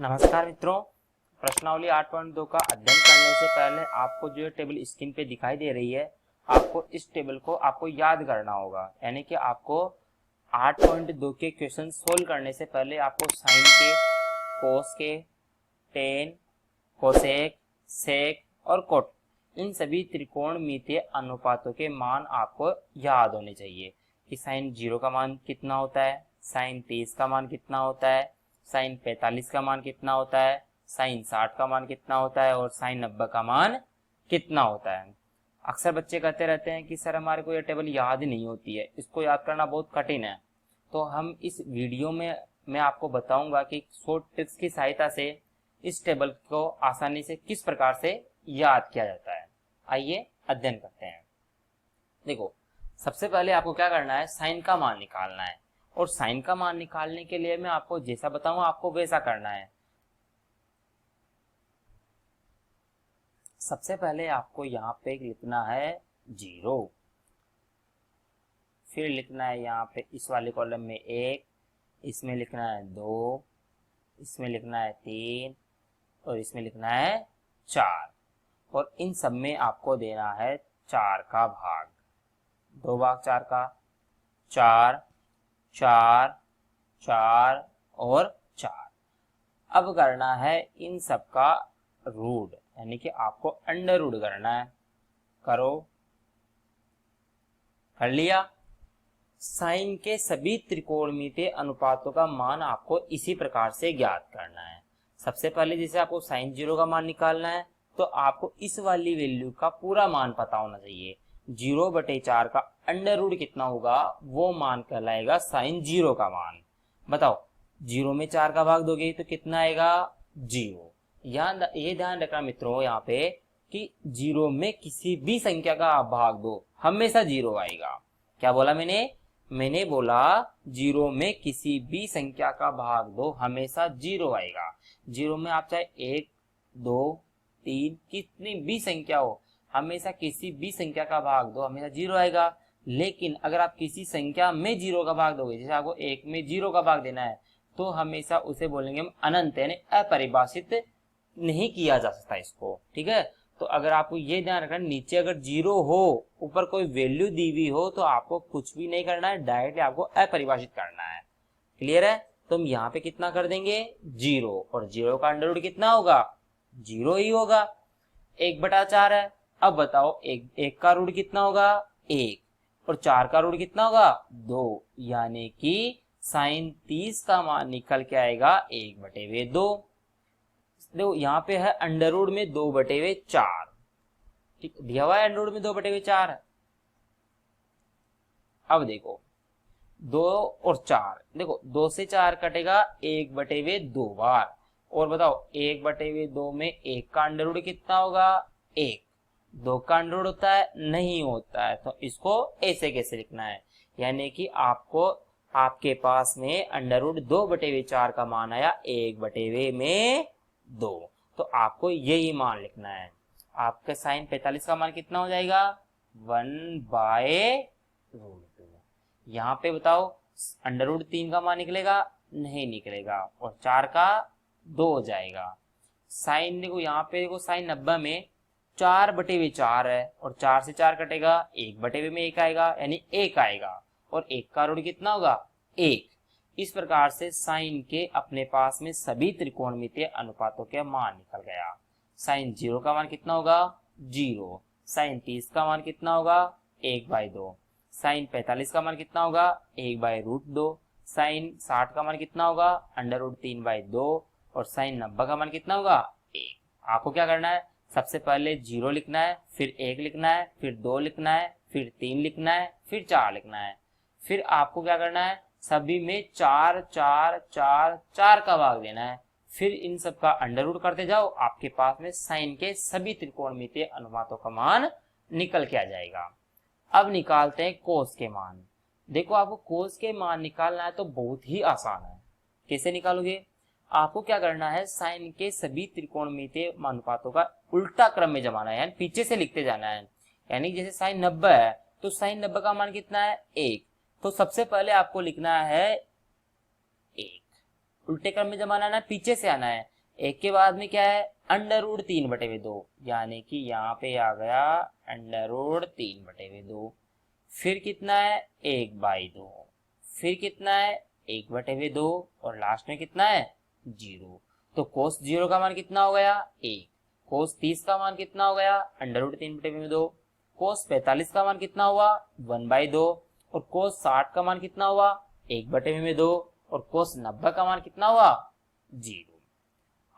नमस्कार मित्रों, प्रश्नावली 8.2 का अध्ययन करने से पहले आपको जो टेबल स्क्रीन पे दिखाई दे रही है, आपको इस टेबल को आपको याद करना होगा। यानी कि आपको 8.2 के क्वेश्चन सोल्व करने से पहले आपको साइन के, कोस के, टेन, कोसेक, सेक और कोट इन सभी त्रिकोणमितीय अनुपातों के मान आपको याद होने चाहिए कि साइन 0 का मान कितना होता है, साइन 30 का मान कितना होता है, साइन 45 का मान कितना होता है, साइन 60 का मान कितना होता है और साइन 90 का मान कितना होता है। अक्सर बच्चे कहते रहते हैं कि सर हमारे को ये टेबल याद ही नहीं होती है, इसको याद करना बहुत कठिन है। तो हम इस वीडियो में मैं आपको बताऊंगा कि शॉर्ट ट्रिक्स की सहायता से इस टेबल को आसानी से किस प्रकार से याद किया जाता है। आइए अध्ययन करते हैं। देखो, सबसे पहले आपको क्या करना है, साइन का मान निकालना है। और साइन का मान निकालने के लिए मैं आपको जैसा बताऊंगा आपको वैसा करना है। सबसे पहले आपको यहाँ पे लिखना है 0, फिर लिखना है यहाँ पे इस वाले कॉलम में 1, इसमें लिखना है 2, इसमें लिखना है 3 और इसमें लिखना है 4। और इन सब में आपको देना है 4 का भाग, 2 भाग 4 का, 4 4 4 और 4। अब करना है इन सब का रूट, यानी कि आपको अंडर रूट करना है। करो, कर लिया। साइन के सभी त्रिकोणमितीय अनुपातों का मान आपको इसी प्रकार से ज्ञात करना है। सबसे पहले जैसे आपको साइन 0 का मान निकालना है तो आपको इस वाली वैल्यू का पूरा मान पता होना चाहिए। 0/4 का अंडर रूट कितना होगा, वो मान कहलाएगा साइन 0 का मान। बताओ, 0 में 4 का भाग दोगे तो कितना आएगा, 0। ये ध्यान रखना मित्रों यहाँ पे कि 0 में किसी भी संख्या का आप भाग दो हमेशा 0 आएगा। क्या बोला मैंने बोला 0 में किसी भी संख्या का भाग दो हमेशा 0 आएगा। 0 में आप चाहे 1 2 3 कितनी भी संख्या हो, हमेशा किसी भी संख्या का भाग दो हमेशा 0 आएगा। लेकिन अगर आप किसी संख्या में 0 का भाग दोगे, जैसे आपको 1 में 0 का भाग देना है, तो हमेशा उसे बोलेंगे हम अनंत, यानी अपरिभाषित नहीं किया जा सकता इसको। ठीक है, तो अगर आपको ये ध्यान रखना, नीचे अगर 0 हो, ऊपर कोई वैल्यू दी हुई हो, तो आपको कुछ भी नहीं करना है, डायरेक्टली आपको अपरिभाषित करना है। क्लियर है? तो हम यहाँ पे कितना कर देंगे, 0, और 0 का अंडर रूट कितना होगा, 0 ही होगा। 1/4 है। अब बताओ एक का रूट कितना होगा, 1, और 4 का रूट कितना होगा, 2, यानी कि साइन 30 का मान निकल के आएगा 1/2। देखो यहाँ पे है अंडर रूट में 2/4, ठीक दिया हुआ है अंडर रूट में 2/4। अब देखो 2 और 4, देखो 2 से 4 कटेगा 1/2 बार। और बताओ 1/2 में 1 का अंडर रूट कितना होगा, 1। 2 का अंडर रूट होता है, नहीं होता है, तो इसको ऐसे कैसे लिखना है, यानी कि आपको आपके पास में अंडर रूट 2/4 का मान आया 1/2। तो आपको यही मान लिखना है। आपका साइन 45 का मान कितना हो जाएगा, 1/√2। यहाँ पे बताओ अंडर रूट 3 का मान निकलेगा, नहीं निकलेगा, और 4 का 2 हो जाएगा। साइन देखो यहाँ पे देखो साइन 90 में 4/4 है, और 4 से 4 कटेगा 1/2 में 1 आएगा, यानी 1 आएगा, और 1 का रूट कितना होगा, 1। इस प्रकार से साइन के अपने पास में सभी त्रिकोणमितीय अनुपातों के मान निकल गया। साइन 0 का मान कितना होगा, 0। साइन 30 का मान कितना होगा, 1/2। साइन 45 का मान कितना होगा, 1/√2। साइन 60 का मान कितना होगा, अंडर रूट 3/2। और साइन 90 का मान कितना होगा, 1। आपको क्या करना है, सबसे पहले 0 लिखना है, फिर 1 लिखना है, फिर 2 लिखना है, फिर 3 लिखना है, फिर 4 लिखना है। फिर आपको क्या करना है, सभी में 4 4 4 4 का भाग देना है। फिर इन सब का अंडर रूट करते जाओ, आपके पास में साइन के सभी त्रिकोणमितीय अनुपातों का मान निकल के आ जाएगा। अब निकालते हैं कोस के मान। देखो, आपको कोस के मान निकालना है तो बहुत ही आसान है। कैसे निकालोगे, आपको क्या करना है, साइन के सभी त्रिकोणमितीय अनुपातों का उल्टा क्रम में जमाना है, यानी पीछे से लिखते जाना है। यानी जैसे साइन 90 है तो साइन 90 का मान कितना है, 1। तो सबसे पहले आपको लिखना है 1, उल्टे क्रम में जमाना है, पीछे से आना है। एक के बाद में क्या है, अंडर रूट 3/2, यानी कि यहाँ पे आ गया अंडर रूट 3/2। फिर कितना है, 1/2। फिर कितना है, 1/2, और लास्ट में कितना है, 0। तो कोस 0 का मान कितना हो गया, 1। कोस 30 का मान कितना हो गया, अंडर रूट 3/2। कोस 45 का मान कितना हुआ, 1/2। और कोस 60 का मान कितना हुआ, 1/2। और कोस 90 का मान कितना हुआ, 0।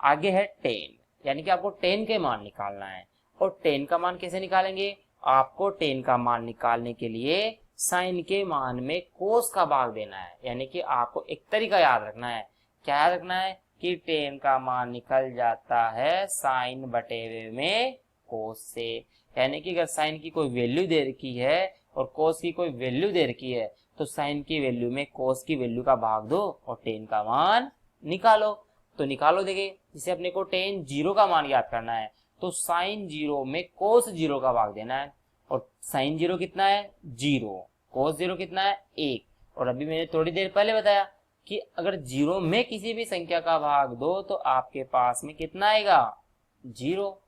आगे है 10, यानी कि आपको 10 के मान निकालना है। और 10 का मान कैसे निकालेंगे, आपको 10 का मान निकालने के लिए साइन के मान में कोस का भाग देना है। यानी कि आपको एक तरीका याद रखना है, क्या याद रखना है कि 10 का मान निकल जाता है साइन बटे में कोस से। यानी कि अगर साइन की कोई वैल्यू दे रखी है और कोस की कोई वैल्यू दे रखी है, तो साइन की वैल्यू में कोस की वैल्यू का भाग दो और 10 का मान निकालो। तो निकालो, देखिए जिसे अपने को 10 0 का मान याद करना है, तो साइन 0 में कोस 0 का भाग देना है। और साइन 0 कितना है, 0। कोस 0 कितना है, 1। और अभी मैंने थोड़ी देर पहले बताया कि अगर 0 में किसी भी संख्या का भाग दो तो आपके पास में कितना आएगा, 0।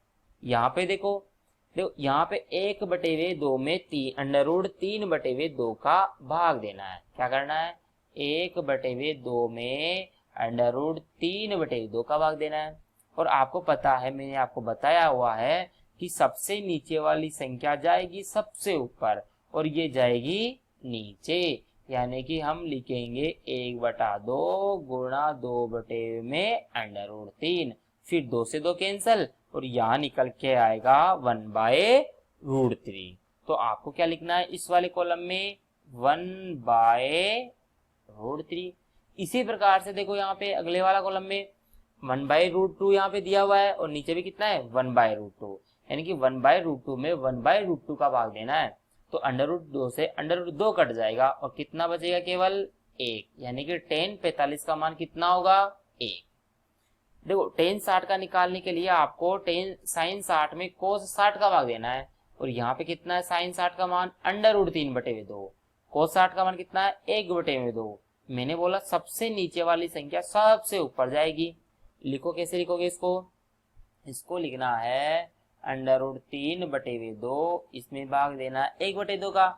यहाँ पे देखो यहाँ पे 1/2 में अंडर रूट 3/2 का भाग देना है। क्या करना है, 1/2 में अंडर रूट 3/2 का भाग देना है। और आपको पता है, मैंने आपको बताया हुआ है कि सबसे नीचे वाली संख्या जाएगी सबसे ऊपर और ये जाएगी नीचे। यानी कि हम लिखेंगे 1/2 गुणा 2/2 में अंडर रूट 3, फिर 2 से 2 कैंसल और यहाँ निकल के आएगा 1/√3। तो आपको क्या लिखना है इस वाले कॉलम में, 1/√3। इसी प्रकार से देखो यहाँ पे अगले वाला कॉलम में 1/√2 यहाँ पे दिया हुआ है और नीचे भी कितना है, 1/√2। यानी कि 1/√2 में 1/√2 का भाग देना है। तो अंडर रूट 2 से अंडर रूट 2 कट जाएगा और कितना बचेगा, केवल 1। यानी कि 10 45 का मान कितना होगा, 1। देखो 10 60 का निकालने के लिए आपको 10 साइन 60 में कोस 60 का भाग देना है। और यहाँ पे कितना है, साइन 60 का मान अंडर रूट 3/2। कोस 60 का मान कितना है, 1/2। मैंने बोला सबसे नीचे वाली संख्या सबसे ऊपर जाएगी। लिखो, कैसे लिखोगे इसको लिखना है अंडर रूट 3/2, इसमें भाग देना है 1/2 का।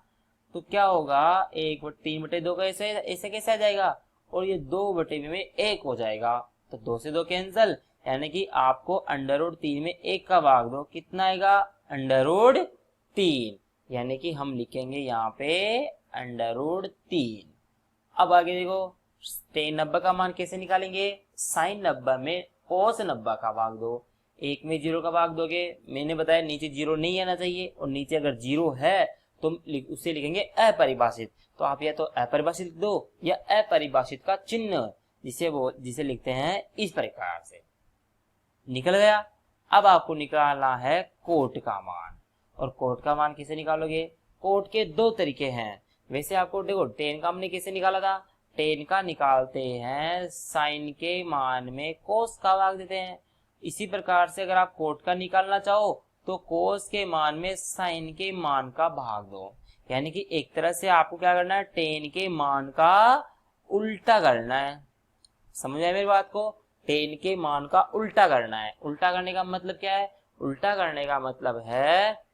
तो क्या होगा, 3/2 का ऐसे कैसे आ जाएगा, और ये 2/2 में 1 हो जाएगा। तो 2 से 2 कैंसल, यानी कि आपको अंडर रूट 3 में 1 का भाग दो, कितना आएगा, अंडर रूट 3। यानी कि हम लिखेंगे यहाँ पे अंडर रूट 3। अब आगे देखो, टेन 90 का मान कैसे निकालेंगे, साइन 90 में कोस 90 का भाग दो। 1 में 0 का भाग दोगे, मैंने बताया नीचे 0 नहीं आना चाहिए, और नीचे अगर 0 है तो उसे लिखेंगे अपरिभाषित। तो आप या तो अपरिभाषित लिख दो या अपरिभाषित का चिन्ह, जिसे लिखते हैं इस प्रकार से। निकल गया। अब आपको निकालना है कोट का मान। और कोट का मान कैसे निकालोगे, कोट के 2 तरीके हैं। वैसे आपको देखो 10 का हमने कैसे निकाला था, 10 का निकालते हैं साइन के मान में कोस का भाग देते हैं। इसी प्रकार से अगर आप कोट का निकालना चाहो तो कोस के मान में साइन के मान का भाग दो। यानी कि एक तरह से आपको क्या करना है, 10 के मान का उल्टा करना है। समझ आए मेरी बात को, 10 के मान का उल्टा करना है। उल्टा करने का मतलब क्या है, उल्टा करने का मतलब है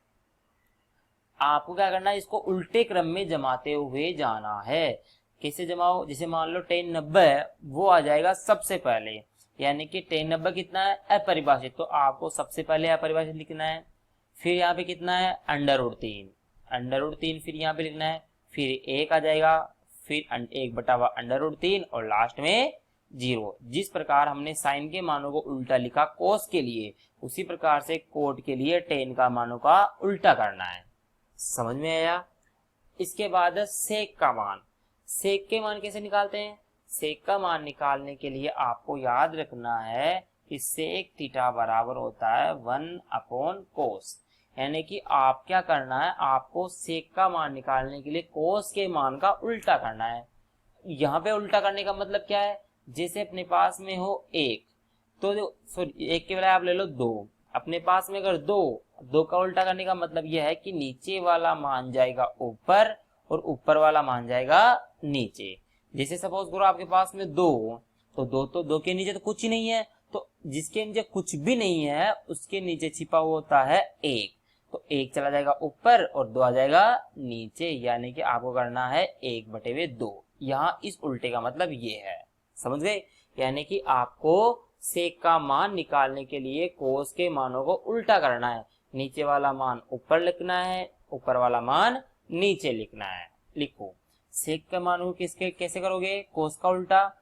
आपको क्या करना है, इसको उल्टे क्रम में जमाते हुए जाना है। कैसे जमाओ, जैसे मान लो 10 90 है, वो आ जाएगा सबसे पहले। यानी कि 10 90 कितना है, अपरिभाषित, तो आपको सबसे पहले अपरिभाषित लिखना है। फिर यहाँ पे कितना है, अंडर रूट 3, फिर यहाँ पे लिखना है, फिर 1 आ जाएगा, फिर 1/√3 और लास्ट में 0। जिस प्रकार हमने साइन के मानों को उल्टा लिखा कोस के लिए, उसी प्रकार से कोट के लिए 10 का मानों का उल्टा करना है। समझ में आया। इसके बाद सेक का मान। सेक के मान कैसे निकालते हैं, सेक का मान निकालने के लिए आपको याद रखना है कि सेक थीटा बराबर होता है 1/कोस। यानी कि आप क्या करना है, आपको सेक का मान निकालने के लिए कोस के मान का उल्टा करना है। यहाँ पे उल्टा करने का मतलब क्या है, जैसे अपने पास में हो 1, तो 1 के बजाय आप ले लो 2। अपने पास में अगर 2 का उल्टा करने का मतलब यह है कि नीचे वाला मान जाएगा ऊपर और ऊपर वाला मान जाएगा नीचे। जैसे सपोज करो आपके पास में 2, तो 2 के नीचे तो कुछ ही नहीं है, तो जिसके नीचे कुछ भी नहीं है उसके नीचे छिपा हुआ होता है एक, तो एक चला जाएगा ऊपर और दो आ जाएगा नीचे, यानी कि आपको करना है 1/2। यहाँ इस उल्टे का मतलब ये है, समझ गए। यानी कि आपको सेक का मान निकालने के लिए कोस के मानों को उल्टा करना है, नीचे वाला मान ऊपर लिखना है, ऊपर वाला मान नीचे लिखना है। लिखो सेक के मान को किसके कैसे करोगे, कोस का उल्टा।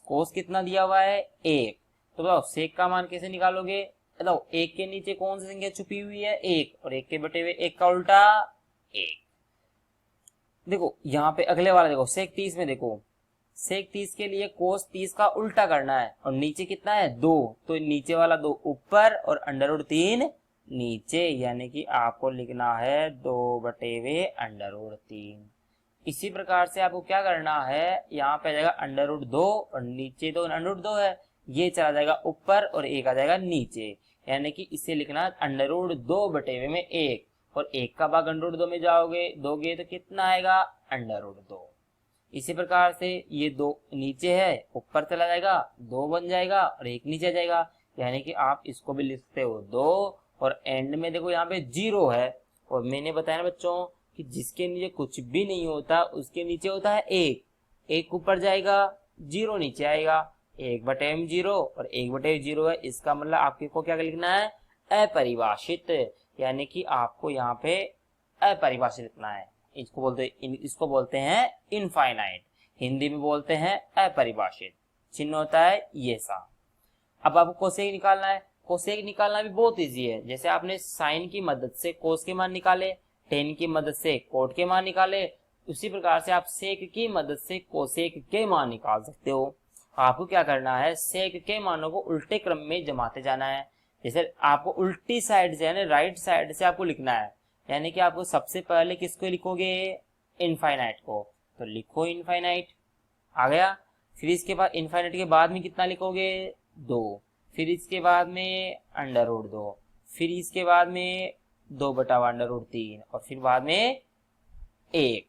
कोस कितना दिया हुआ है 1, तो बताओ सेक का मान कैसे निकालोगे। बताओ एक के नीचे कौन सी संख्या छुपी हुई है 1, और एक के बटे हुए एक का उल्टा 1। देखो यहाँ पे अगले वाला देखो सेक 30 में, देखो सेक 30 के लिए कोस 30 का उल्टा करना है, और नीचे कितना है 2, तो नीचे वाला 2 ऊपर और अंडर रूट 3 नीचे, यानी कि आपको लिखना है 2/√3। इसी प्रकार से आपको क्या करना है, यहाँ पे आ जाएगा अंडर रूट 2 और नीचे तो अंडर रूट 2 है, ये चला जाएगा ऊपर और एक आ जाएगा नीचे, यानी कि इसे लिखना अंडर रूट 2/1, और एक का भाग अंडर रूट 2 में दोगे तो कितना आएगा अंडर रूट 2। इसी प्रकार से ये 2 नीचे है, ऊपर चला जाएगा 2 बन जाएगा और एक नीचे आ जाएगा, यानी कि आप इसको भी लिखते हो 2, और एंड में देखो यहाँ पे 0 है, और मैंने बताया ना बच्चों कि जिसके नीचे कुछ भी नहीं होता उसके नीचे होता है एक ऊपर जाएगा 0 नीचे आएगा, 1/0 और 1/0 है, इसका मतलब आपको क्या लिखना है अपरिभाषित, यानी कि आपको यहाँ पे अपरिभाषित लिखना है। इसको बोलते हैं इनफाइनाइट, हिंदी में बोलते हैं अपरिभाषित, चिन्ह होता है ये सा। अब आपको कोसेक निकालना है, कोसेक निकालना भी बहुत इजी है। जैसे आपने साइन की मदद से कोस के मान निकाले, टेन की मदद से कोट के मान निकाले, उसी प्रकार से आप सेक की मदद से कोसेक के मान निकाल सकते हो। आपको क्या करना है, सेक के मानों को उल्टे क्रम में जमाते जाना है। जैसे आपको उल्टी साइड से यानी राइट साइड से आपको लिखना है, यानी कि आपको सबसे पहले किसको लिखोगे इनफाइनाइट को, तो लिखो इनफाइनाइट आ गया। फिर इसके बाद इनफाइनाइट के बाद में कितना लिखोगे 2, फिर इसके बाद में अंडर रूट 2, फिर इसके बाद में 2/√3 और फिर बाद में 1।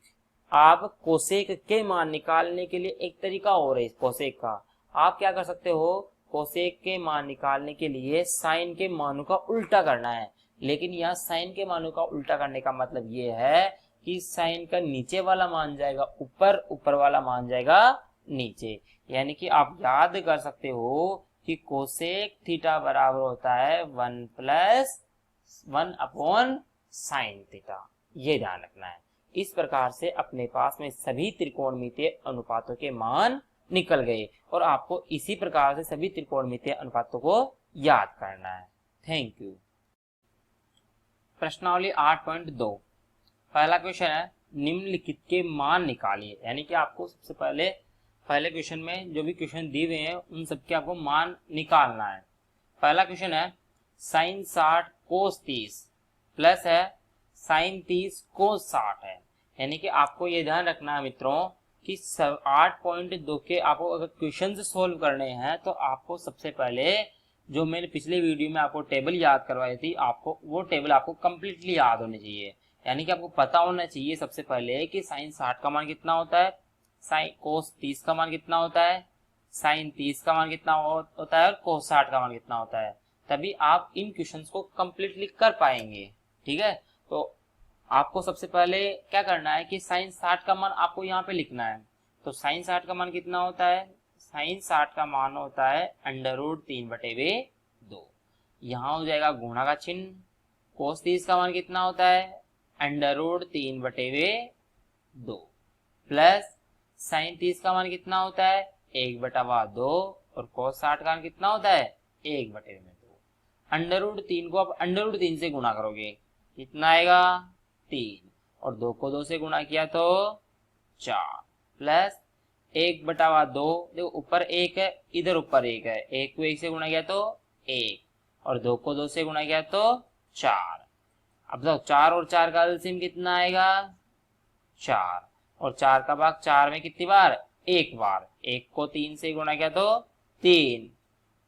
आप कोसेक के मान निकालने के लिए एक तरीका और है कोसेक का, आप क्या कर सकते हो, कोसेक के मान निकालने के लिए साइन के मानों का उल्टा करना है, लेकिन यहाँ साइन के मानों का उल्टा करने का मतलब ये है कि साइन का नीचे वाला मान जाएगा ऊपर, ऊपर वाला मान जाएगा नीचे, यानी कि आप याद कर सकते हो कि कोसेक थीटा बराबर होता है 1+1/sin थीटा, ये ध्यान रखना है। इस प्रकार से अपने पास में सभी त्रिकोणमितीय अनुपातों के मान निकल गए, और आपको इसी प्रकार से सभी त्रिकोणमितीय अनुपातों को याद करना है। Thank you. प्रश्नावली 8.2 पहला क्वेश्चन है निम्नलिखित के मान निकालिए, यानी कि आपको सबसे पहले क्वेश्चन में जो भी क्वेश्चन दिए हुए हैं उन सबके आपको मान निकालना है। पहला क्वेश्चन है sin 60 cos 30 प्लस है sin 30 cos 60 है, यानी कि आपको ये ध्यान रखना है मित्रों कि 8.2 के आपको अगर क्वेश्चन सोल्व करने हैं तो आपको सबसे पहले जो मैंने पिछले वीडियो में आपको टेबल याद करवाई थी, आपको वो टेबल आपको कंप्लीटली याद होनी चाहिए, यानी कि आपको पता होना चाहिए सबसे पहले कि sin 60 का मान कितना होता है, साइन कोस 30 का मान कितना होता है, साइन 30 का मान कितना होता है, और कोस 60 का मान कितना होता है, तभी आप इन क्वेश्चंस को कंप्लीटली कर पाएंगे। ठीक है, तो आपको सबसे पहले क्या करना है कि साइन 60 का मान आपको यहाँ पे लिखना है। तो साइन 60 का मान कितना होता है, साइन 60 का मान होता है अंडर रूट 3/2, यहाँ हो जाएगा गुणा का चिन्ह। कोस 30 का मान कितना होता है अंडर रूट 3/2 प्लस साइन 30 का मान कितना होता है 1/2, और कोस 60 का मान कितना होता है 1/2। अंडर रूट 3 को आप अंडर रूट 3 से गुणा करोगे, कितना आएगा 3, और 2 को 2 से गुणा किया तो 4, प्लस 1/2, देखो ऊपर 1 है इधर ऊपर 1 है, 1 को 1 से गुणा किया तो 1, और 2 को 2 से गुणा किया तो 4। अब बताओ 4 और 4 का एलसीएम कितना आएगा 4, और 4 का भाग 4 में कितनी बार, एक बार, 1 को 3 से गुणा किया तो 3,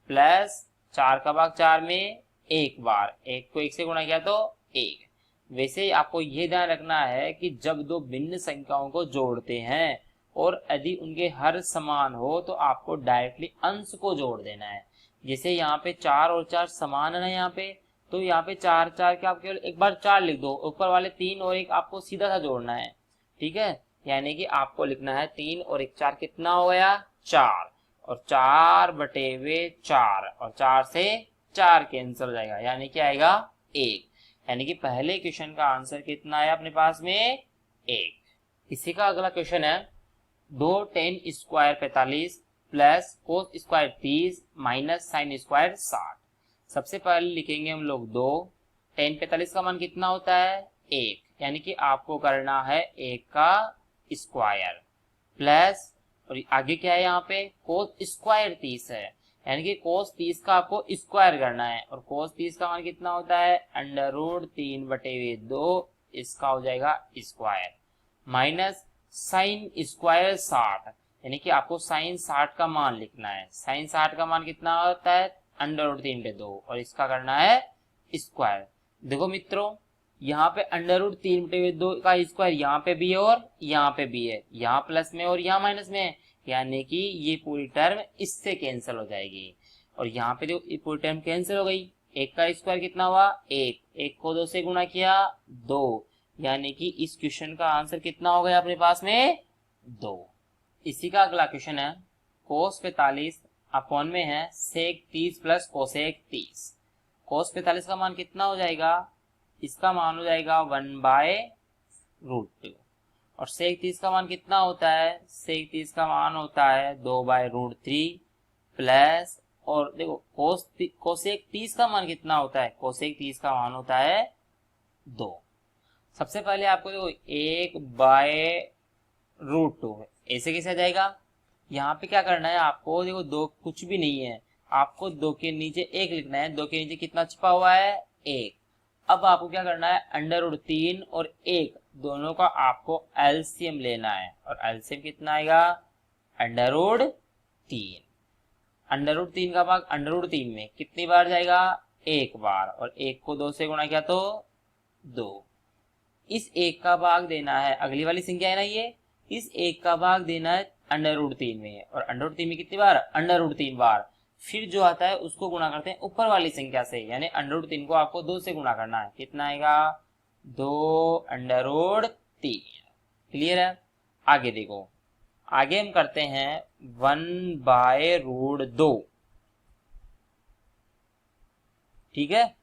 प्लस 4 का भाग 4 में एक बार, 1 को 1 से गुणा किया तो 1। वैसे ही आपको यह ध्यान रखना है कि जब दो भिन्न संख्याओं को जोड़ते हैं और यदि उनके हर समान हो तो आपको डायरेक्टली अंश को जोड़ देना है, जैसे यहाँ पे 4 और 4 समान है ना यहाँ पे, तो यहाँ पे 4 4 के आप केवल एक बार 4 लिख दो, ऊपर वाले 3 और 1 आपको सीधा सा जोड़ना है। ठीक है, यानी कि आपको लिखना है 3 और 1 4 कितना हो गया 4, और 4/4 और 4 से 4 कैंसिल हो जाएगा, यानी कि आएगा 1। यानी कि पहले क्वेश्चन का आंसर कितना है अपने पास में 1। इसी का अगला क्वेश्चन है 2 tan square 45 plus cos square 30 minus sine square 60। सबसे पहले लिखेंगे हम लोग 2, tan 45 का मान कितना होता है 1, यानी कि आपको करना है 1 का स्क्वायर, प्लस और आगे क्या है यहाँ पे कोस स्क्वायर 30 है, यानी कि कोस 30 का आपको स्क्वायर करना है, और कोस 30 का मान कितना होता है √3/2, इसका हो जाएगा स्क्वायर, माइनस साइन स्क्वायर 60, यानी कि आपको साइन 60 का मान लिखना है। साइन 60 का मान कितना होता है √3/2, और इसका करना है स्क्वायर। देखो मित्रों, यहाँ पे √3/2 का स्क्वायर यहाँ पे भी है और यहाँ पे भी है, यहाँ प्लस में और यहाँ माइनस में है, यानी कि ये पूरी टर्म इससे कैंसिल हो जाएगी, और यहाँ पे देखो ये पूरी टर्म कैंसिल हो गई। 1 का स्क्वायर कितना हुआ 1, 1 को 2 से गुणा किया 2, यानी कि इस क्वेश्चन का आंसर कितना हो गया अपने पास में 2। इसी का अगला क्वेश्चन है कोस 45 अपॉन में है सेक 30 प्लस कोसेक 30। कोस 45 का मान कितना हो जाएगा, इसका मान हो जाएगा 1/√2, और सेक 30 का मान कितना होता है, सेक 30 का मान होता है 2/√3 प्लस, और देखो कोसेक 30 का मान कितना होता है, कोसेक 30 का मान होता है 2। सबसे पहले आपको देखो 1/√2 ऐसे कैसे आ जाएगा, यहाँ पे क्या करना है आपको, देखो 2 कुछ भी नहीं है, आपको 2 के नीचे 1 लिखना है, 2 के नीचे कितना छिपा हुआ है 1। अब आपको क्या करना है √3 और 1 दोनों का आपको एलसीएम लेना है, और एलसीएम कितना आएगा √3। √3 का भाग √3 में कितनी बार जाएगा 1 बार, और 1 को 2 से गुणा किया तो 2। इस 1 का भाग देना है, अगली वाली संख्या है ना ये, इस 1 का भाग देना है √3 में, और √3 में कितनी बार √3 बार, फिर जो आता है उसको गुणा करते हैं ऊपर वाली संख्या से, यानी √3 को आपको 2 से गुणा करना है, कितना आएगा 2√3। क्लियर है। आगे देखो, आगे हम करते हैं 1/√2। ठीक है,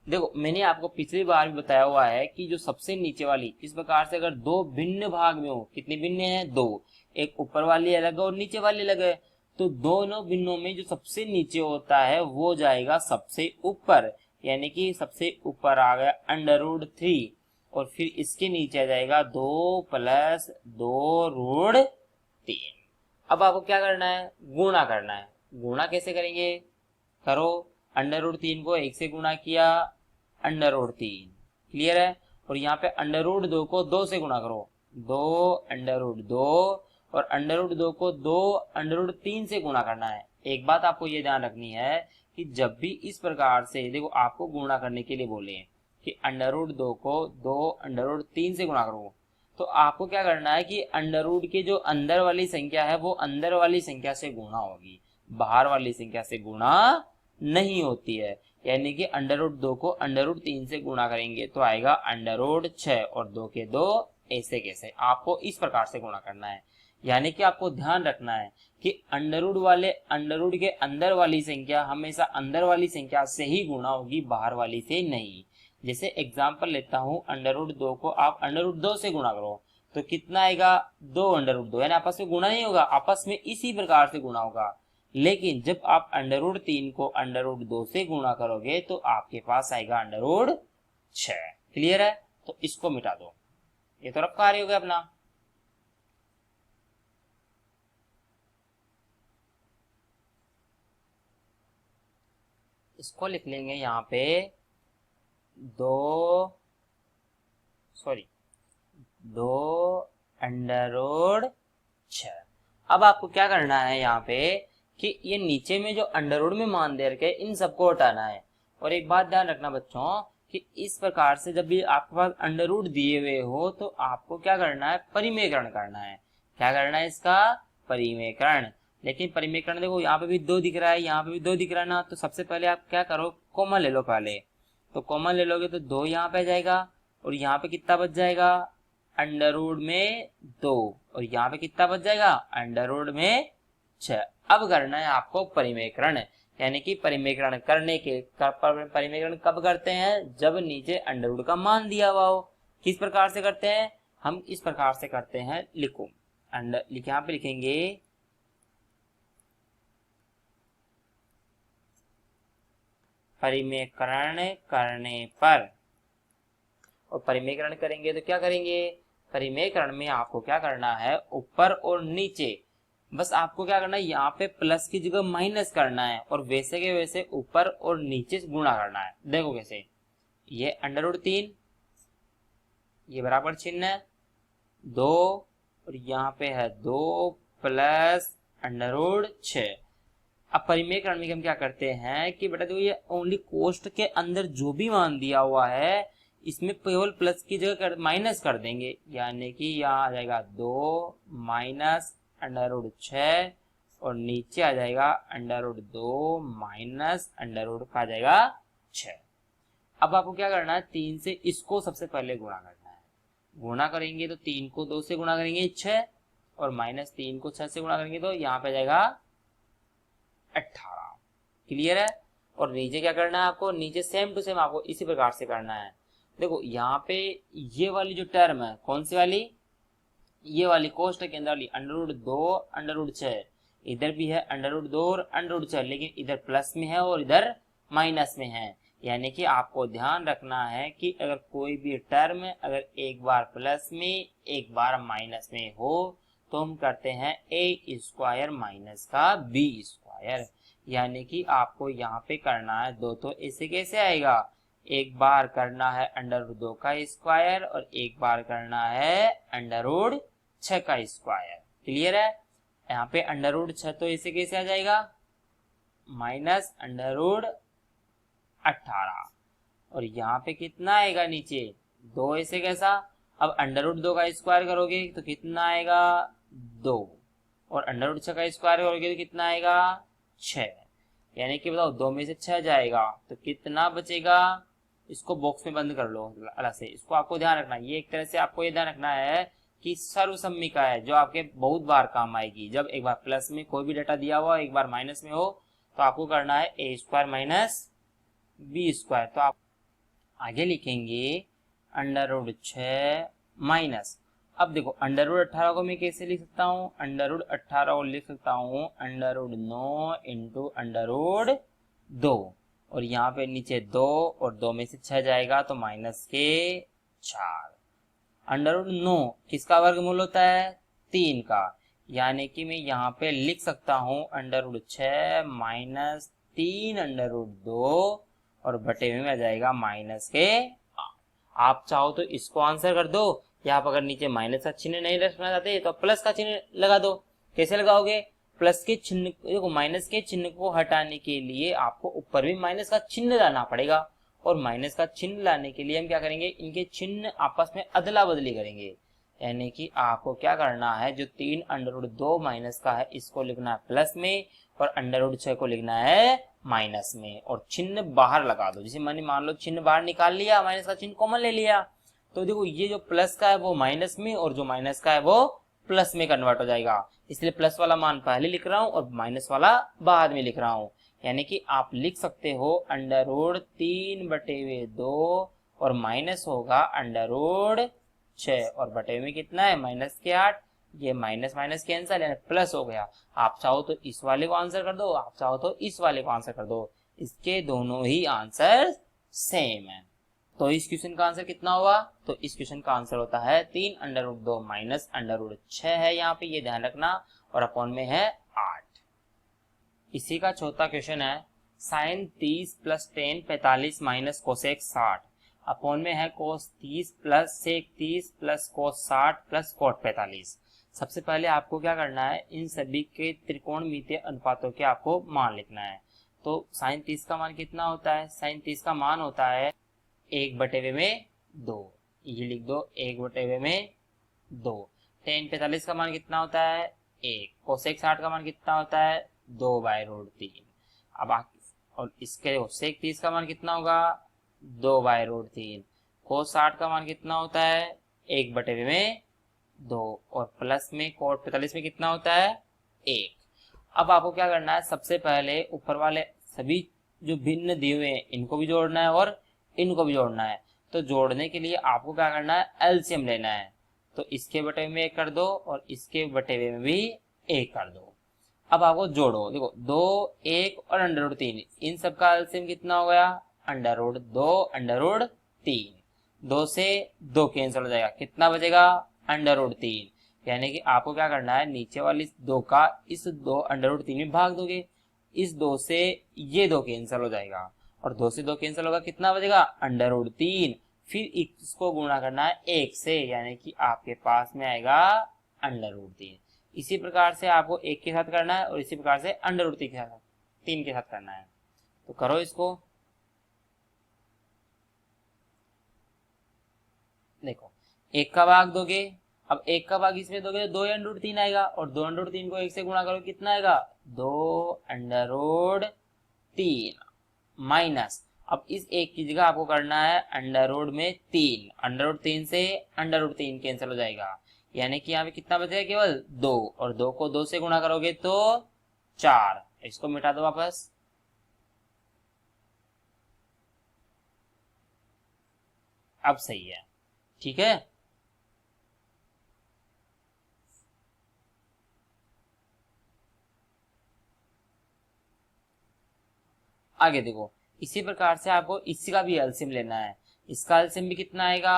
देखो मैंने आपको पिछली बार भी बताया हुआ है कि जो सबसे नीचे वाली इस प्रकार से अगर 2 भिन्न भाग में हो, कितने भिन्न है 2, एक ऊपर वाली अलग है और नीचे वाली अलग है, तो दोनों भिन्नों में जो सबसे नीचे होता है वो जाएगा सबसे ऊपर, यानी कि सबसे ऊपर आ गया √3, और फिर इसके नीचे आ जाएगा 2 + 2√3। अब आपको क्या करना है गुणा करना है। गुणा कैसे करेंगे, करो √3 को 1 से गुणा किया √3, क्लियर है, और यहाँ पे √2 को 2 से गुणा करो 2√2, और √2 को 2√3 से गुणा करना है। एक बात आपको ये ध्यान रखनी है कि जब भी इस प्रकार से देखो आपको गुणा करने के लिए बोले कि √2 को 2√3 से गुणा करो, तो आपको क्या करना है कि अंडर के जो अंदर वाली संख्या है वो अंदर वाली संख्या से गुणा होगी, बाहर वाली संख्या से गुणा नहीं होती है, यानी कि √2 को √3 से गुणा करेंगे तो आएगा √6, और 2 के 2 ऐसे कैसे, आपको इस प्रकार से गुणा करना है। यानी कि आपको ध्यान रखना है कि अंडर के अंदर वाली संख्या हमेशा अंदर वाली संख्या से ही गुणा होगी, बाहर वाली से नहीं। जैसे एग्जांपल लेता हूं, √2 को आप √2 से गुणा करो तो कितना आएगा 2√2, यानी आपस में गुणा नहीं होगा, आपस में इसी प्रकार से गुणा होगा। लेकिन जब आप √3 को √2 से गुणा करोगे तो आपके पास आएगा √6। क्लियर है, तो इसको मिटा दो, ये तो रफ कार्य हो गया अपना। इसको लिख लेंगे यहाँ पे 2 √6। अब आपको क्या करना है यहाँ पे कि ये नीचे में जो अंडर में मान दे रखे इन सबको हटाना है। और एक बात ध्यान रखना बच्चों कि इस प्रकार से जब भी आपके पास अंडर दिए हुए हो तो आपको क्या करना है परिमेयकरण करना है। क्या करना है इसका परिमेयकरण। लेकिन परिमेयकरण देखो यहाँ पे भी 2 दिख रहा है, यहाँ पे भी 2 दिख रहा है ना, तो सबसे पहले आप क्या करो, कॉमन ले लो पहले। तो कॉमन ले लोगे तो 2 यहाँ पे आ जाएगा, और यहाँ पे कितना बच जाएगा, अंडर रूट में 2, और यहाँ पे कितना बच जाएगा, अंडर रूट में 6। अब करना है आपको परिमेयकरण, यानी कि परिमेयकरण करने के परिमेयकरण कब करते हैं, जब नीचे अंडर रूट का मान दिया हुआ हो। किस प्रकार से करते हैं, हम इस प्रकार से करते हैं, लिखो अंडर, यहाँ पे लिखेंगे परिमेयकरण करने पर, और परिमेयकरण करेंगे तो क्या करेंगे, परिमेयकरण में आपको क्या करना है, ऊपर और नीचे बस आपको क्या करना है, यहाँ पे प्लस की जगह माइनस करना है, और वैसे के वैसे ऊपर और नीचे गुणा करना है। देखो कैसे, ये अंडर रूट 3, ये बराबर चिन्ह है 2, और यहाँ पे है 2 प्लस अंडर रूट 6। अब परिमेयकरण में हम क्या करते हैं कि बेटा देखो, ये ओनली कोष्ट के अंदर जो भी मान दिया हुआ है इसमें केवल प्लस की जगह माइनस कर देंगे, यानी कि यहाँ आ जाएगा 2 माइनस अंडर रूट 6, और नीचे आ जाएगा under root 2 minus under root का आ जाएगा 6। अब आपको क्या करना है, 3 से इसको सबसे पहले गुणा करना है। गुणा करेंगे तो 3 को 2 से गुणा करेंगे 6, और माइनस 3 को 6 से गुणा करेंगे तो यहाँ पे आ जाएगा 18। क्लियर है। और नीचे क्या करना है आपको, नीचे सेम टू सेम आपको इसी प्रकार से करना है। देखो यहाँ पे ये वाली जो टर्म है, कौन सी वाली, ये वाली कोष्टक के अंदर वाली अंडर रूट 2 अंडर रूट 6, इधर भी है अंडर रूट 2 और अंडर रूट 6, लेकिन इधर प्लस में है और इधर माइनस में है। यानी कि आपको ध्यान रखना है कि अगर कोई भी टर्म अगर एक बार प्लस में एक बार माइनस में हो तो हम करते हैं ए स्क्वायर माइनस का बी स्क्वायर। यानी कि आपको यहाँ पे करना है 2, तो ऐसे कैसे आएगा, एक बार करना है अंडर रूट 2 का स्क्वायर और एक बार करना है अंडर रूट 6 का स्क्वायर। क्लियर है। यहाँ पे अंडर रूट 6 तो ऐसे कैसे आ जाएगा, माइनस अंडर रूट 18, और यहाँ पे कितना आएगा नीचे 2, ऐसे कैसा। अब अंडर रूट 2 का स्क्वायर करोगे तो कितना आएगा 2, और अंडर रूट 6 का स्क्वायर करोगे तो कितना आएगा 6। यानी कि बताओ 2 में से 6 जाएगा तो कितना बचेगा, इसको बॉक्स में बंद कर लो अलग से। इसको आपको ध्यान रखना है, ये एक तरह से आपको ये ध्यान रखना है कि सर्वसम्मिका है जो आपके बहुत बार काम आएगी। जब एक बार प्लस में कोई भी डेटा दिया हुआ एक बार माइनस में हो तो आपको करना है ए स्क्वायर माइनस बी स्क्वायर। तो आप आगे लिखेंगे अंडर रूट 6 माइनस, अब देखो अंडर रूट 18 को मैं कैसे लिख सकता हूँ, अंडर रूट 18 को लिख सकता हूँ under root 9 into under root 2, और यहाँ पे नीचे 2 और 2 में से 6 जाएगा तो माइनस के 4। अंडर रूट 9 किसका वर्गमूल होता है, 3 का। यानी कि मैं यहाँ पे लिख सकता हूँ under root 6 minus 3 under root 2, और बटे में आ जाएगा माइनस के 8। आप चाहो तो इसको आंसर कर दो, या आप अगर नीचे माइनस का चिन्ह नहीं रखना चाहते तो प्लस का चिन्ह लगा दो। कैसे लगाओगे, प्लस के चिन्ह देखो, माइनस के चिन्ह को हटाने के लिए आपको ऊपर भी माइनस का चिन्ह लाना पड़ेगा, और माइनस का चिन्ह लाने के लिए हम क्या करेंगे, इनके चिन्ह आपस में अदला बदली करेंगे। यानी कि आपको क्या करना है, जो 3 अंडर रूट 2 माइनस का है इसको लिखना है प्लस में, और अंडर रूट 6 को लिखना है माइनस में, और चिन्ह बाहर लगा दो। जैसे मैंने मान लो चिन्ह बाहर निकाल लिया, माइनस का चिन्ह कॉमन ले लिया, तो देखो ये जो प्लस का है वो माइनस में और जो माइनस का है वो प्लस में कन्वर्ट हो जाएगा। इसलिए प्लस वाला मान पहले लिख रहा हूं और माइनस वाला बाद में लिख रहा हूं। यानी कि आप लिख सकते हो अंडर रूट 3/2 और माइनस होगा अंडर रूट 6, और बटे में कितना है माइनस के 8। ये माइनस माइनस कैंसिल यानी प्लस हो गया। आप चाहो तो इस वाले को आंसर कर दो, आप चाहो तो इस वाले को आंसर कर दो, इसके दोनों ही आंसर सेम है। तो इस क्वेश्चन का आंसर कितना होगा, तो इस क्वेश्चन का आंसर होता है 3 under root 2 minus under root 6 है यहाँ पे, ये ध्यान रखना, और अपॉन में है 8। इसी का चौथा क्वेश्चन है sine 30 plus tan 45 minus cosec 60, upon में है cos 30 plus sec 30 plus cos 60 plus cot 45। सबसे पहले आपको क्या करना है, इन सभी के त्रिकोणमितीय अनुपातों के आपको मान लिखना है। तो साइन 30 का मान कितना होता है, साइन 30 का मान होता है 1/2 में 2, ये लिख दो 1/2 में 2। टेन 45 का मान कितना होता है, 1। कोसेक 60 का मान कितना होता है 2/√3। अब और इसके सेक 30 का मान कितना होगा 2/√3। कोस 60 का मान कितना होता है 1/2 और प्लस में कोट 45 में कितना होता है 1। अब आपको क्या करना है, सबसे पहले ऊपर वाले सभी जो भिन्न दिए हुए हैं इनको भी जोड़ना है और इनको भी जोड़ना है। तो जोड़ने के लिए आपको क्या करना है, एलसीएम लेना है। तो इसके बटे में 1 कर दो और इसके बटे में भी 1 कर दो। अब आपको जोड़ो, देखो 2, 1 और √3, इन सब का एलसीएम कितना हो गया √2 2 से 2 कैंसिल हो जाएगा, कितना बचेगा √3। यानी कि आपको क्या करना है, नीचे वाली 2 का इस 2 √3 में भाग दोगे, इस 2 से ये 2 कैंसिल हो जाएगा और 2 से 2 कैंसिल होगा, कितना बचेगा √3। फिर इसको गुणा करना है 1 से, यानी कि आपके पास में आएगा √3। इसी प्रकार से आपको 1 के साथ करना है और इसी प्रकार से √3 के साथ करना है। तो करो इसको, देखो 1 का भाग दोगे, अब 1 का भाग इसमें दोगे तो 2 √3 आएगा और 2 √3 को 1 से गुणा करो कितना आएगा 2 माइनस, अब इस 1 की जगह आपको करना है अंडर में 3, √3 से √3 कैंसिल हो जाएगा, यानी कि यहाँ पे कितना बचेगा केवल 2 और 2 को 2 से गुणा करोगे तो 4। इसको मिटा दो वापस, अब सही है, ठीक है। आगे देखो, इसी प्रकार से आपको इसी का भी एलसीएम लेना है। इसका एलसीएम भी कितना आएगा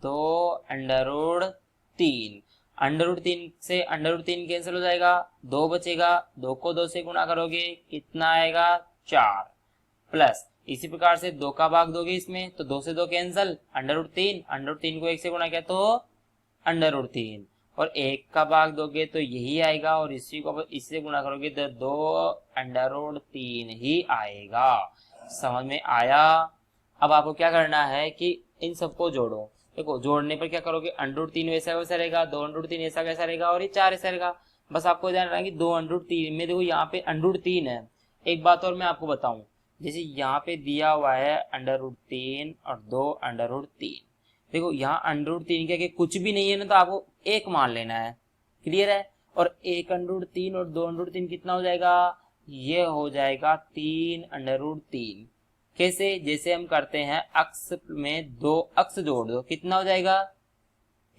2 √3 से √3 कैंसिल हो जाएगा, 2 बचेगा, 2 को 2 से गुणा करोगे कितना आएगा 4, प्लस इसी प्रकार से 2 का भाग दोगे इसमें तो 2 से 2 कैंसिल, √3 को 1 से गुणा किया तो √3 और 1 का भाग दोगे तो यही आएगा और इसी को इससे गुणा करोगे तो 2 √3 ही आएगा। समझ में आया। अब आपको क्या करना है कि इन सबको जोड़ो। देखो जोड़ने पर क्या करोगे, √3 वैसा वैसा रहेगा, 2 √3 ऐसा वैसा रहेगा और ये 4 ऐसा रहेगा। बस आपको ध्यान रखना कि 2 √3 में देखो यहाँ पे √3 है। एक बात और मैं आपको बताऊं, जैसे यहाँ पे दिया हुआ है √3 और 2 √3, देखो यहाँ √3 के कुछ भी नहीं है ना तो आपको 1 मान लेना है, क्लियर है। और 1 √3 और 2 √3 कितना हो जाएगा, ये हो जाएगा 3 √3। कैसे, जैसे हम करते हैं अक्स में 2 अक्स जोड़ दो, कितना हो जाएगा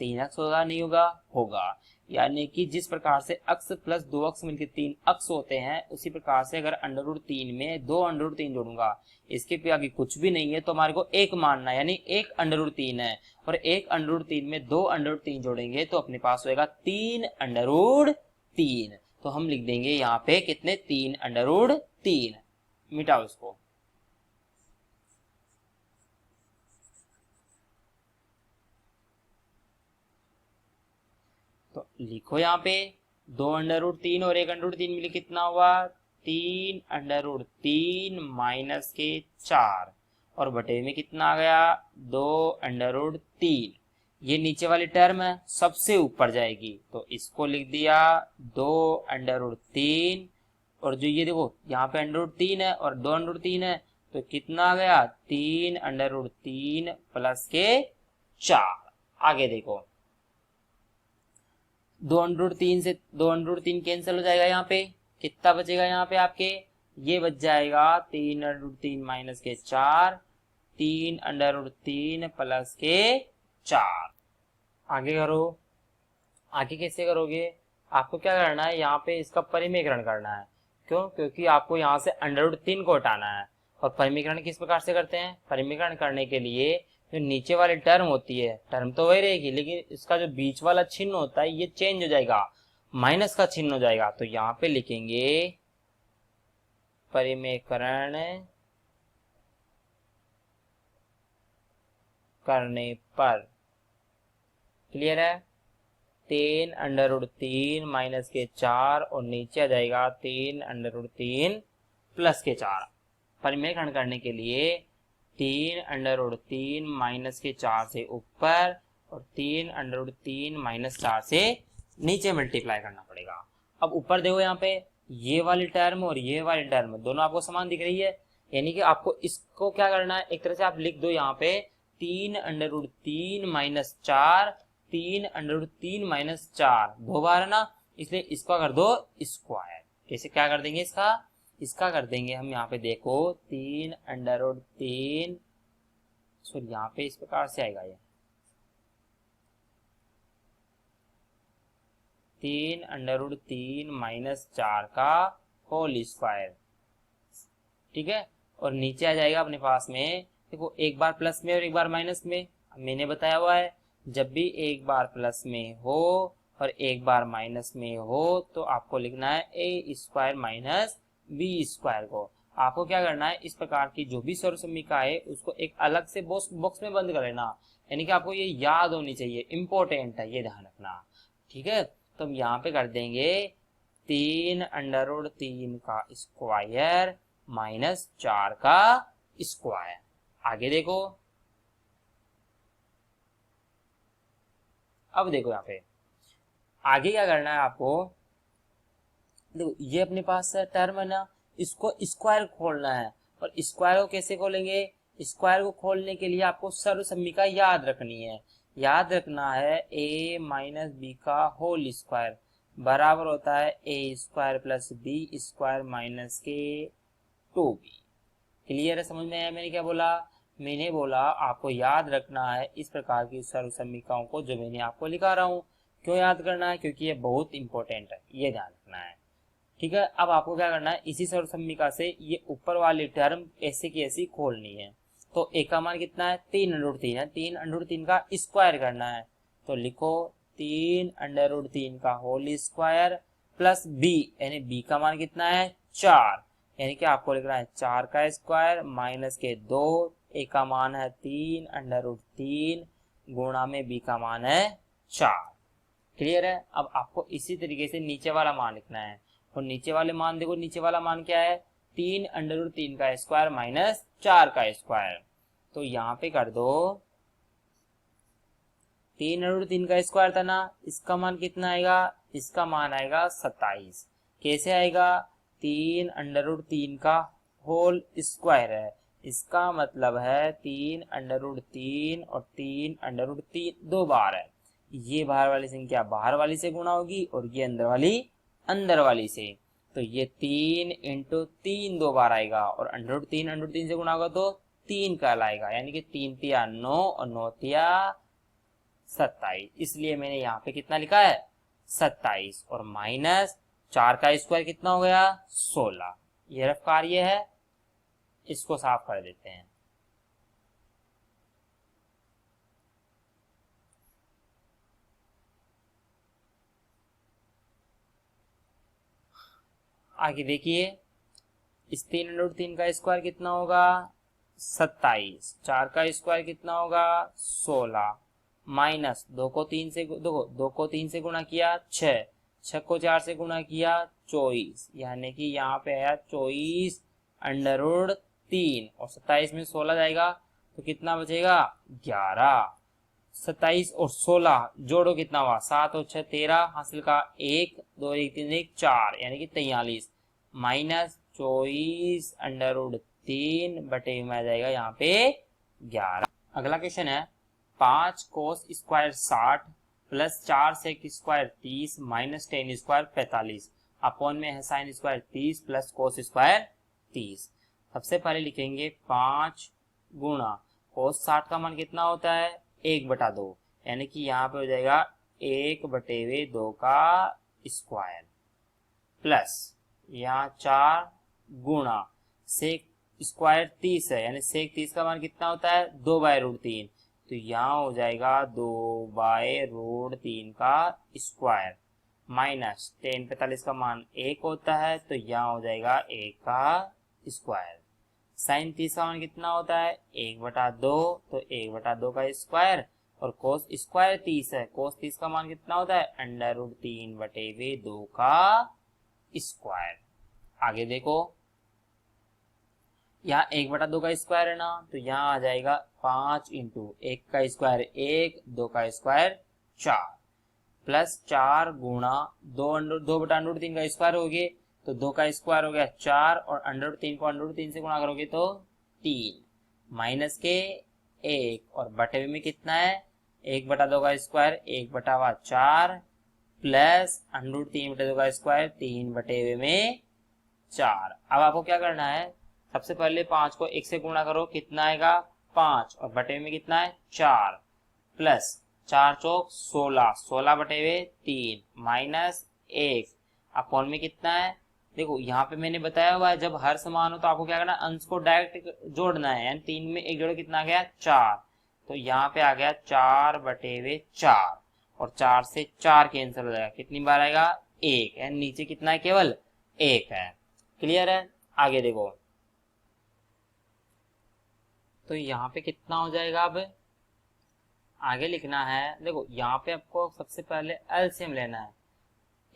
3 अक्स होगा, नहीं होगा, होगा। यानी कि जिस प्रकार से अक्स प्लस 2 अक्स मिलकर 3 अक्स होते हैं, उसी प्रकार से अगर √3 में 2 √3 जोड़ूंगा, इसके पे आगे कुछ भी नहीं है तो हमारे को 1 मानना है, यानी 1 √3 है और 1 √3 में 2 √3 जोड़ेंगे तो अपने पास होएगा 3 √3। तो हम लिख देंगे यहाँ पे कितने 3 √3। मिटाओ इसको, तो लिखो यहाँ पे 2 √3 और 1 √3 मिले कितना हुआ 3 √3 माइनस के 4 और बटे में कितना आ गया 2 √3। ये नीचे वाली टर्म है सबसे ऊपर जाएगी तो इसको लिख दिया 2 √3 और जो ये देखो यहाँ पे √3 है और 2 √3 है तो कितना आ गया 3 √3 प्लस के 4। आगे देखो 2 √3 से 2 √3 कैंसिल हो जाएगा, यहाँ पे कितना बचेगा, यहाँ पे आपके ये बच जाएगा 3 √3 माइनस के 4, 3 √3 प्लस के 4। आगे करो, आगे कैसे करोगे, आपको क्या करना है यहाँ पे इसका परिमेकरण करना है। क्यों, क्योंकि आपको यहाँ से √3 को हटाना है। और परिमेकरण किस प्रकार से करते हैं, परिमेकरण करने के लिए जो नीचे वाली टर्म होती है, टर्म तो वही रहेगी लेकिन इसका जो बीच वाला चिन्ह होता है ये चेंज हो जाएगा, माइनस का चिन्ह हो जाएगा। तो यहाँ पे लिखेंगे परिमेकरण करने पर, क्लियर है, 3 √3 माइनस के 4 और नीचे आ जाएगा 3 √3 प्लस के 4। परिमेकरण करने के लिए 3 √3 माइनस के 4 से ऊपर और 3 √3 माइनस 4 से नीचे मल्टीप्लाई करना पड़ेगा। अब ऊपर देखो यहाँ पे ये वाली टर्म और ये वाली टर्म दोनों आपको समान दिख रही है, यानी कि आपको इसको क्या करना है, एक तरह से आप लिख दो यहाँ पे 3√3 - 4, 3√3 - 4 दो बार है ना, इसलिए इसका कर दो स्क्वायर। कैसे क्या कर देंगे इसका कर देंगे हम यहाँ पे देखो 3√3, सॉरी यहाँ पे इस प्रकार से आएगा ये 3√3 - 4 का होल स्क्वायर, ठीक है। और नीचे आ जाएगा अपने पास में, देखो एक बार प्लस में और एक बार माइनस में, मैंने बताया हुआ है जब भी एक बार प्लस में हो और एक बार माइनस में हो तो आपको लिखना है a² माइनस b² को। आपको क्या करना है, इस प्रकार की जो भी सर्वसम्मिका है उसको एक अलग से बॉक्स में बंद कर लेना, यानी कि आपको ये याद होनी चाहिए, इंपॉर्टेंट है, ये ध्यान रखना, ठीक है। तो हम यहाँ पे कर देंगे 3√3 का स्क्वायर माइनस 4 का स्क्वायर। आगे देखो, अब देखो यहाँ पे आगे क्या करना है आपको, देखो ये अपने पास टर्म है ना, इसको स्क्वायर खोलना है। और स्क्वायर को कैसे खोलेंगे, स्क्वायर को खोलने के लिए आपको सर्वसम्मिका याद रखनी है। याद रखना है a माइनस बी का होल स्क्वायर बराबर होता है a² प्लस b² माइनस के 2b। क्लियर है, समझ में आया मैंने क्या बोला? मैंने बोला आपको याद रखना है इस प्रकार की सर्वसम्मिकाओं को जो मैंने आपको लिखा रहा हूँ। क्यों याद करना है? क्योंकि ये बहुत इंपॉर्टेंट है, ये ध्यान रखना है, ठीक है। अब आपको क्या करना है, इसी सर्वसम्मिका से ये ऊपर वाली टर्म ऐसे की ऐसी खोलनी है। तो a का मान कितना है, 3√3 है, 3√3 का स्क्वायर करना है। तो लिखो 3√3 का होल स्क्वायर प्लस b, यानी b का मान कितना है 4, यानी कि आपको लिखना है 4 का स्क्वायर माइनस के 2, a का मान है 3√3 गुणा में b का मान है 4। क्लियर है? अब आपको इसी तरीके से नीचे वाला मान लिखना है। और नीचे वाले मान देखो, नीचे वाला मान क्या है, 3√3 का स्क्वायर माइनस 4 का स्क्वायर। तो यहाँ पे कर दो 3√3 का स्क्वायर था ना, इसका मान कितना आएगा, इसका मान आएगा 27। कैसे आएगा, 3√3 का होल स्क्वायर है, इसका मतलब है 3√3 और 3√3 दो बार है। ये बाहर वाली संख्या बाहर वाली से गुणा होगी और ये अंदर वाली से। तो ये 3 × 3 दो बार आएगा और √3 से गुणा होगा तो 3 कहलाएगा, यानी कि 3 तिया 9 और 9 तिया 27। इसलिए मैंने यहाँ पे कितना लिखा है 27 और माइनस 4 का स्क्वायर कितना हो गया 16। ये रफ कार्य है, इसको साफ कर देते हैं। आगे देखिए, इस 3√3 का स्क्वायर कितना होगा 27, 4 का स्क्वायर कितना होगा 16, माइनस 2 को 3 से देखो 2 को 3 से गुणा किया 6, 6 को 4 से गुणा किया 24, यानी कि यहाँ पे आया 24√3 और 27 में 16 जाएगा तो कितना बचेगा 11। 27 और 16 जोड़ो कितना हुआ 7 और 6 13, हासिल का 1 2 1 3 1 4, यानी कि 43 माइनस 24√3 बटे में आ जाएगा यहाँ पे 11। अगला क्वेश्चन है 5 cos square 60 plus 4 sec square 30 minus 10 square 45 upon में है sine square 30 plus cos square 30। सबसे पहले लिखेंगे 5 गुणा cos 60 का मान कितना होता है 1/2, यानी कि यहाँ पे हो जाएगा 1/2 का स्क्वायर प्लस यहाँ 4 गुणा सेक स्क्वायर 30 है, यानी सेक 30 का मान कितना होता है 2/√3, तो यहाँ हो जाएगा 2/√3 का स्क्वायर माइनस 10 45 का मान 1 होता है तो यहाँ हो जाएगा 1 का स्क्वायर। साइन 30 का मान कितना होता है 1/2, तो 1/2 का स्क्वायर और कोस स्क्वायर 30 है, कोस 30 का मान कितना होता है √3/2 का स्क्वायर। आगे देखो, यहाँ 1/2 का स्क्वायर है ना, तो यहाँ आ जाएगा 5 × 1 का स्क्वायर 1, 2 का स्क्वायर 4 प्लस 4 गुणा 2/√3 का स्क्वायर हो गया, तो 2 का स्क्वायर हो गया 4, और √3 को √3 से गुणा करोगे तो 3, माइनस के 1, और बटे में कितना है 1/2 का स्क्वायर 1/4, प्लस √3/2 का स्क्वायर 3/4। अब आपको क्या करना है, सबसे पहले 5 को 1 से गुणा करो, कितना आएगा 5, और बटे में कितना है 4, प्लस 4 चौक 16, 16/3 माइनस 1 अपॉन में कितना है। देखो यहाँ पे मैंने बताया हुआ है जब हर समान हो तो आपको क्या करना है, अंश को डायरेक्ट जोड़ना है, यानी 3 में 1 जोड़ो कितना आ गया 4, तो यहाँ पे आ गया 4/4, और 4 से 4 कैंसिल हो जाएगा, कितनी बार आएगा 1, यानी नीचे कितना है केवल 1 है। क्लियर है, आगे देखो तो यहाँ पे कितना हो जाएगा, अब आगे लिखना है। देखो यहाँ पे आपको सबसे पहले एलसीएम लेना है,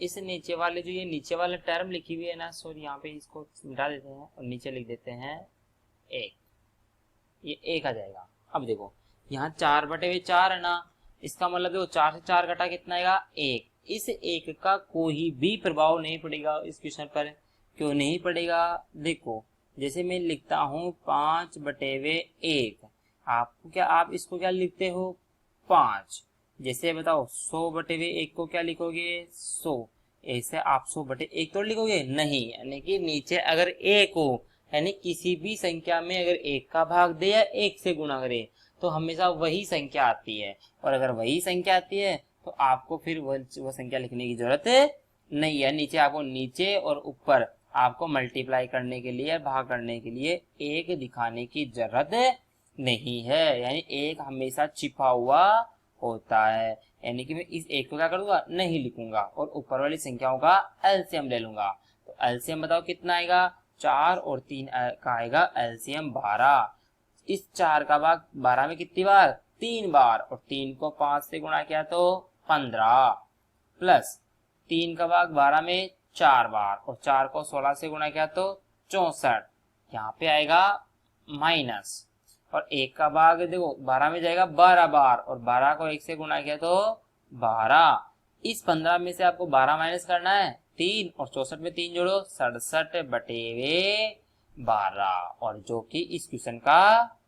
इस नीचे वाले जो ये नीचे वाले टर्म लिखी हुई है ना, सॉरी यहाँ पे इसको मिटा देते हैं और नीचे लिख देते हैं 1, ये 1 आ जाएगा। अब देखो यहाँ 4/4 है ना, इसका मतलब देखो 4 से 4 घटा कितना आएगा 1, इस 1 का कोई भी प्रभाव नहीं पड़ेगा इस क्वेश्चन पर। क्यों नहीं पड़ेगा, देखो जैसे मैं लिखता हूँ 5/1, आपको क्या, आप इसको क्या लिखते हो 5, जैसे बताओ 100/1 को क्या लिखोगे 100, ऐसे आप 100/1 तो लिखोगे नहीं, यानी कि नीचे अगर 1 हो, यानी किसी भी संख्या में अगर 1 का भाग दे या 1 से गुणा करे तो हमेशा वही संख्या आती है, और अगर वही संख्या आती है तो आपको फिर वह संख्या लिखने की जरूरत नहीं है। नीचे आपको नीचे और ऊपर आपको मल्टीप्लाई करने के लिए, भाग करने के लिए 1 दिखाने की जरूरत नहीं है, यानी 1 हमेशा छिपा हुआ होता है, यानी कि मैं इस 1 को क्या करूंगा नहीं लिखूंगा और ऊपर वाली संख्याओं का एलसीएम ले लूंगा। तो एलसीएम बताओ कितना आएगा, 4 और 3 का आएगा एलसीएम 12। इस 4 का भाग 12 में कितनी बार 3 बार, और 3 को 5 से गुणा किया तो 15, प्लस 3 का भाग 12 में 4 बार, और 4 को 16 से गुणा किया तो 64, यहाँ पे आएगा माइनस, और 1 का भाग देखो 12 में जाएगा 12 बार, और 12 को 1 से गुणा किया तो 12। इस 15 में से आपको 12 माइनस करना है 3, और 64 में 3 जोड़ो 67/12, और जो कि इस क्वेश्चन का